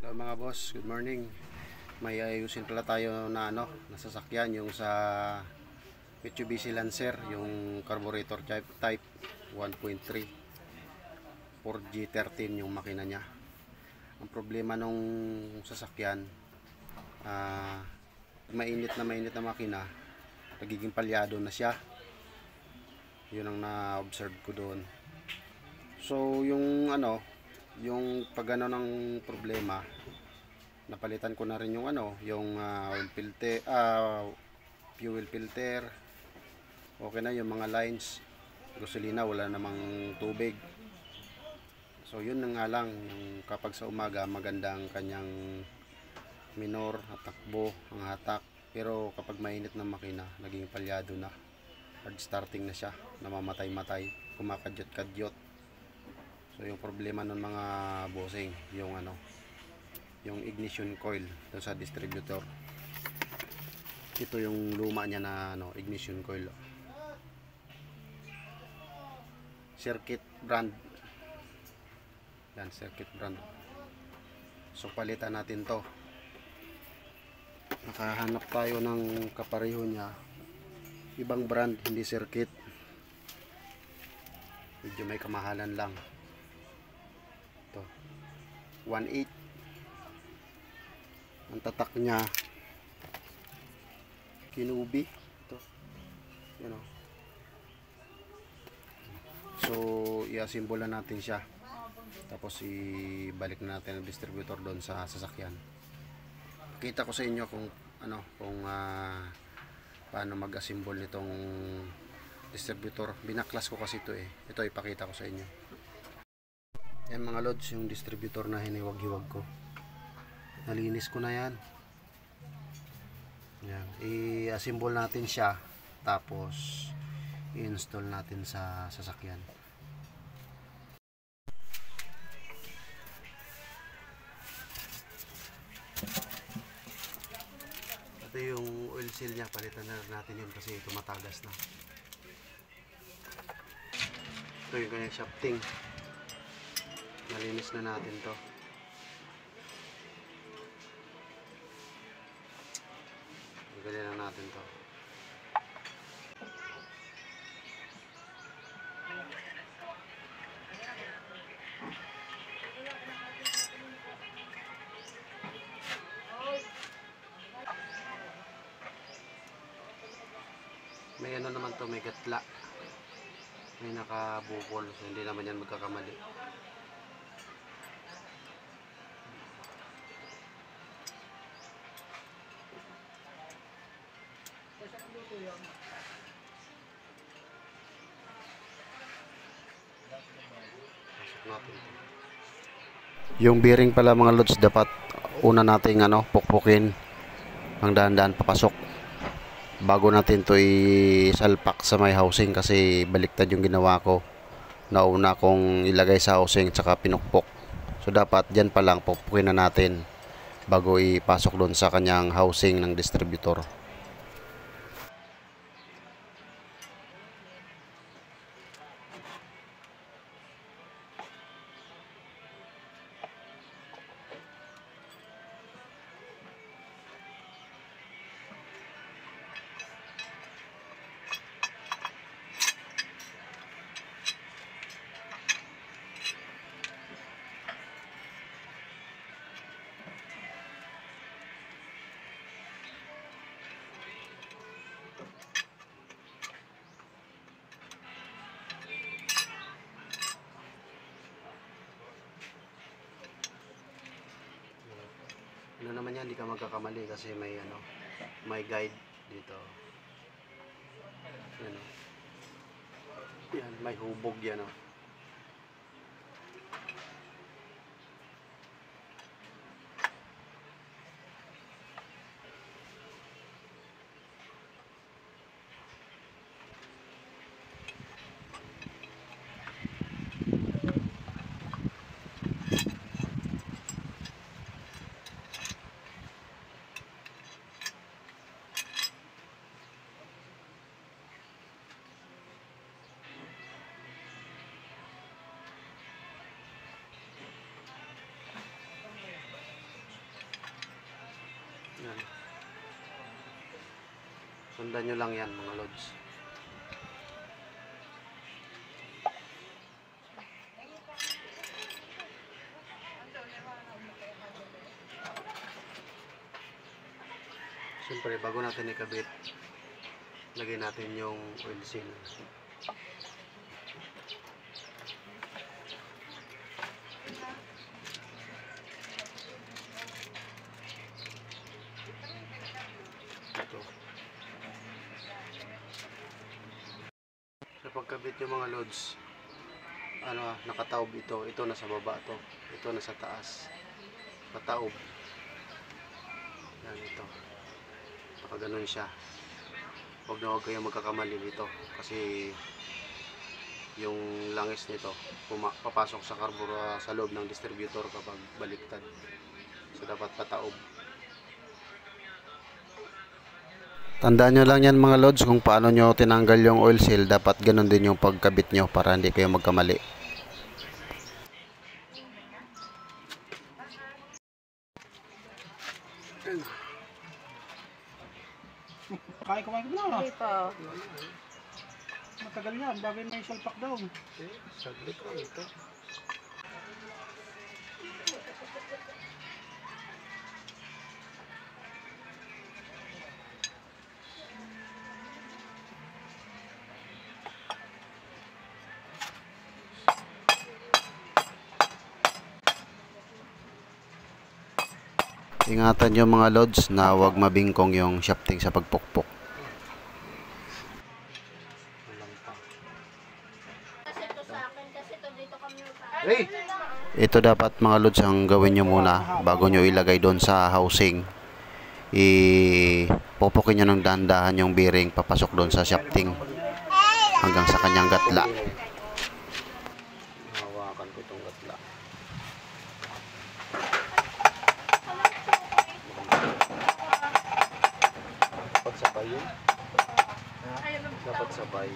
Hello mga boss, good morning. May ayusin pala tayo na nasasakyan yung sa Mitsubishi Lancer, yung carburetor type 1.3 4G13 yung makina niya. Ang problema nung sasakyan, mainit na makina, nagiging palyado na siya. Yun ang na-observe ko doon. So yung pag ng problema, napalitan ko na rin yung oil filter, fuel filter. Okay na yung mga lines, gasolina wala namang tubig. So yun na nga lang, yung kapag sa umaga maganda ang kanyang minor at takbo, ang hatak. Pero kapag mainit na makina, naging palyado na, hard starting na siya, namamatay-matay, kumakadyot-kadyot. So yung problema nun mga bossing, yung yung ignition coil doon sa distributor. Ito yung luma niya na ignition coil. Circuit brand. Yan, circuit brand. So palitan natin to. Nakahanap tayo ng kapareho niya, ibang brand, hindi circuit. Medyo may kamahalan lang. Ito 1.8 ang tatak niya, Kinubi ito. Yan o. So i-assemble natin siya, tapos ibalik na natin ang distributor doon sa sasakyan. Pakita ko sa inyo kung paano mag-assemble nitong distributor. Binaklas ko kasi ito ipakita ko sa inyo. Yan mga lods, yung distributor na hiniwag-hiwag ko, nalinis ko na yan. Yan, i-assemble natin siya, tapos i-install natin sa sasakyan. Ito yung oil seal niya, palitan na natin yun kasi tumatagas na. Ito yung kanyang shafting, nalinis na natin to. Ganyan na natin to. May naman to, may gatla, may nakabukol, so hindi naman yan magkakamali. Yung bearing pala mga lods, dapat una nating pukpukin ang dahan-dahan papasok bago natin to isalpak sa may housing, kasi baliktad yung ginawa ko. Nauna kong ilagay sa housing tsaka pinukpok. So dapat dyan pa lang pukpukin na natin bago ipasok doon sa kanyang housing ng distributor. Naman yan, hindi ka magkakamali kasi may guide dito. Yan, may hubog yan . Sundan nyo lang yan mga lods. Siyempre bago natin ikabit, lagay natin yung oil seal. Ito. Sa pagkabit yung mga loads, nakataob ito. Ito nasa baba to. Ito nasa taas. Pataob. Yan ito. Nakaganon siya. Huwag na huwag kayong magkakamali dito. Kasi yung langis nito papasok sa karbura sa loob ng distributor kapag baliktad. So dapat pataob. Tandaan nyo lang yan mga lods kung paano nyo tinanggal yung oil seal. Dapat ganun din yung pagkabit nyo para hindi kayo magkamali. Kumain ko na. Hindi pa. Matagal yan, bagay na yung salpak daw. Saglit lang ito. Ingatan nyo mga lods na huwag mabingkong yung shafting sa pagpukpok. Ito dapat mga lods ang gawin nyo muna bago nyo ilagay doon sa housing. Pupukin nyo ng dahan-dahan yung bearing papasok doon sa shafting hanggang sa kanyang gatla. Hawakan ko itong gatla. Dapat sabay yun. Dapat sabay.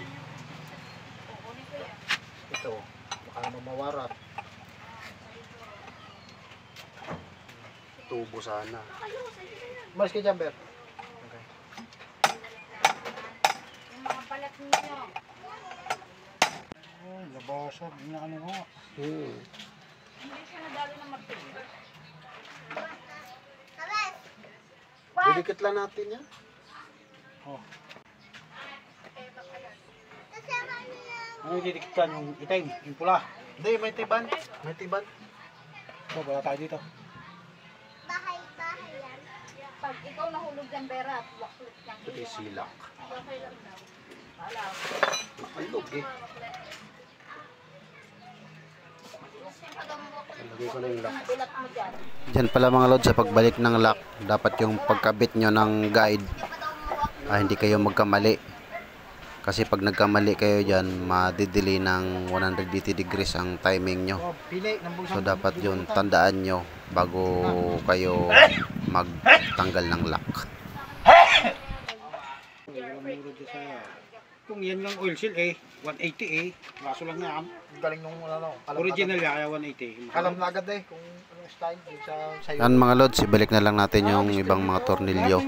Ito, baka naman mawarat. Tubo sana. Mas ka dyan, Ber. Okay. Yung mga palat ninyo. Oh, labasag. Hindi na ano nga. Hindi siya nadalo ng martilyo. Didikit lang natin yan. Oh. Ano yung didiktan? Yung itim, yung pula. Hindi, may tiban. May tiban. So, wala tayo dito. Bahay-bahay yan. Pag ikaw nahulog ng pera, waklit yan. Ito yung silak. Okay lang daw. Wala. Alog eh. Lagay ko na yung lock. Bilat mo dyan. Diyan pala mga lods, sa pagbalik ng lock, dapat yung pagkabit nyo ng guide, hindi kayo magkamali. Kasi pag nagkamali kayo dyan, madidelay ng 180 degrees ang timing nyo. Oh, pili. So dapat yun, tandaan nyo bago kayo magtanggal ng lock. Kung yan lang oil seal 180 Kaso lang na, Galing nung original niya kaya 180. alam na agad kung anong style yun sa Yan mga lods, ibalik na lang natin yung ibang mga tornilyo.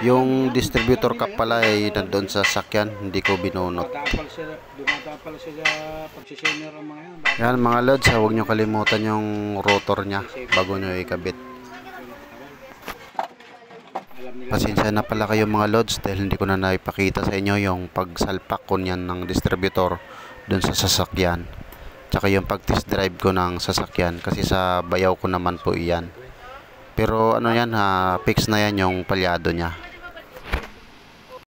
Yung distributor cap pala ay nandoon sa sakyan, hindi ko binunot. Dumadapal sila pagsisimmer ang mga yan. Yan mga lods, huwag nyo kalimutan yung rotor nya bago nyo ikabit. Pasensya na pala kayo mga lods dahil hindi ko na naipakita sa inyo yung pagsalpak ko niyan ng distributor dun sa sasakyan. Tsaka yung pag-test drive ko ng sasakyan kasi sa bayaw ko naman po iyan. Pero ano yan, fix na yan yung palyado nya.